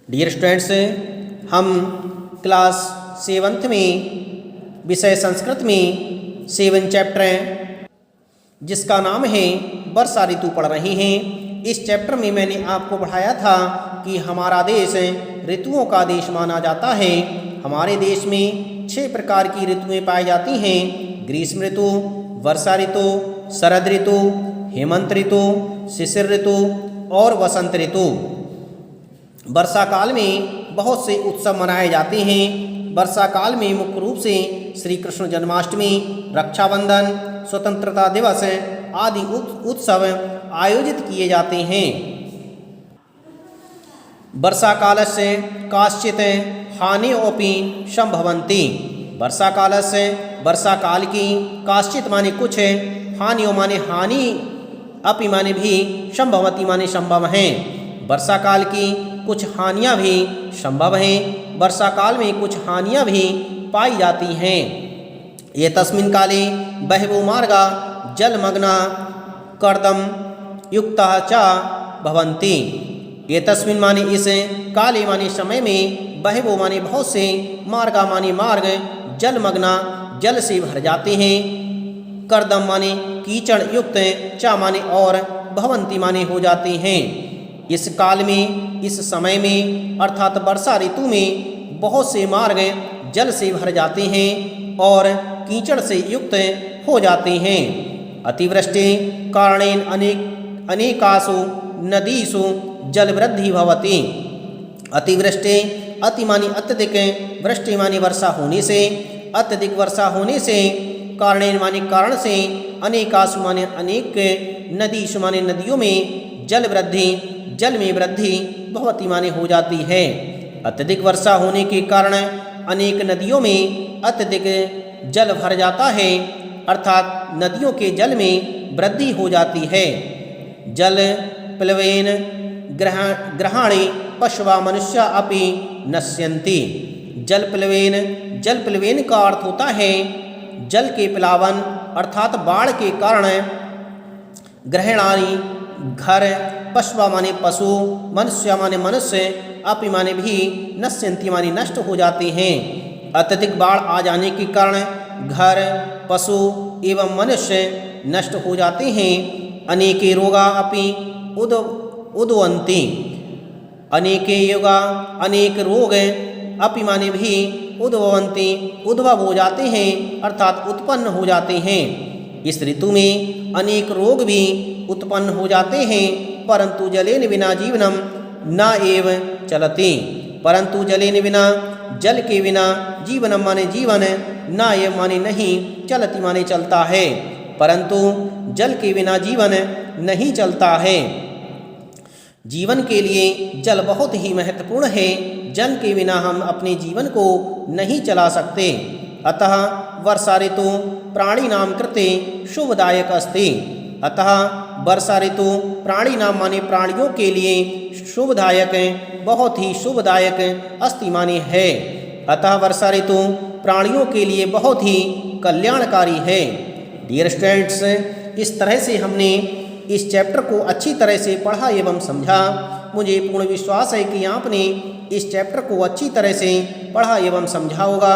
Dear students, हम class 7th में विषय संस्कृत में 7 चैप्टर जिसका नाम है वर्षा ऋतु पढ़ रहे हैं। इस चैप्टर में मैंने आपको पढ़ाया था कि हमारा देश ऋतुओं का देश माना जाता है। हमारे देश में 6 प्रकार की ऋतुएं पाई जाती हैं: ग्रीष्म ऋतु, वर्षा ऋतु, शरद ऋतु, हेमंत ऋतु, शिशिर ऋतु और वसंत ऋतु। वर्षा काल में बहुत से उत्सव मनाए जाते हैं। वर्षा काल में मुख्य रूप से श्री कृष्ण जन्माष्टमी, रक्षाबंधन, स्वतंत्रता दिवस आदि उत्सव आयोजित किए जाते हैं। वर्षा कालस्य काश्चित् हानिरपि संभवन्ति। वर्षा कालस्य वर्षा काल की काश्चित् माने कुछ, हानियों माने हानि, अपि माने भी, संभवति माने संभव हैं। वर्षा काल की कुछ हानियाँ भी संभव हैं। वर्षा काल में कुछ हानियाँ भी पाई जाती हैं। ये तस्मिन् काले बहवो मार्गा जलमग्ना कर्दम युक्ता च भवन्ति। ये तस्मिन् माने इस काले माने समय में, बहवो माने बहुत से, मार्गा माने मार्ग, जलमग्ना जल से भर जाते हैं, कर्दम माने कीचड़ युक्त, च माने और, भवन्ति माने हो जाते हैं। इस काल में, इस समय में अर्थात वर्षा ऋतु में बहुत से मार्ग जल से भर जाते हैं और कीचड़ से युक्त हो जाते हैं। अतिवृष्टि कारणेन अनेकासु नदीसु जलवृद्धि भवति। अतिवृष्टि, अति माने अत्यधिक, वृष्टि माने वर्षा होने से, अत्यधिक वर्षा होने से, कारणेन माने कारण से, अनेकासु माने अनेक, नदीसु माने नदियों में, जलवृद्धि जल में वृद्धि भवति माने हो जाती है। अत्यधिक वर्षा होने के कारण अनेक नदियों में अत्यधिक जल भर जाता है, अर्थात नदियों के जल में वृद्धि हो जाती है। जल प्लवेन ग्रहाणि पशवा मनुष्य अपि नश्यन्ति। जल प्लवेन का अर्थ होता है जल के प्लावन, अर्थात बाढ़ के कारण, ग्रहणानि घर, पशवा माने पशु, मनुष्य माने मनुष्य, अपि माने भी, नश्यन्ति माने नष्ट हो जाते हैं। अत्यधिक बाढ़ आ जाने के कारण घर, पशु एवं मनुष्य नष्ट हो जाते हैं। अनेके रोगा अपि उद्भवन्ति। अनेके योगा, अनेक रोग, अपि माने भी, उद्भवन्ति उद्भव हो जाते हैं, अर्थात उत्पन्न हो जाते हैं। इस ऋतु में अनेक रोग भी उत्पन्न हो जाते हैं। परंतु जलेन बिना जीवनम न एव चलति। परंतु जलेन बिना, जल के बिना, जीवनम माने जीवन, न एव माने नहीं, चलति माने चलता है। परंतु जल के बिना जीवन नहीं चलता है। जीवन के लिए जल बहुत ही महत्वपूर्ण है। जल के बिना हम अपने जीवन को नहीं चला सकते। अतः वर्षा ऋतु प्राणिनां कृते शुभदायक अस्ति। अतः वर्षा ऋतु प्राणिनां माने प्राणियों के लिए शुभदायक, बहुत ही शुभदायक अस्ति माने है। अतः वर्षा ऋतु प्राणियों के लिए बहुत ही कल्याणकारी है। डियर स्टूडेंट्स, इस तरह से हमने इस चैप्टर को अच्छी तरह से पढ़ा एवं समझा। मुझे पूर्ण विश्वास है कि आपने इस चैप्टर को अच्छी तरह से पढ़ा एवं समझा होगा।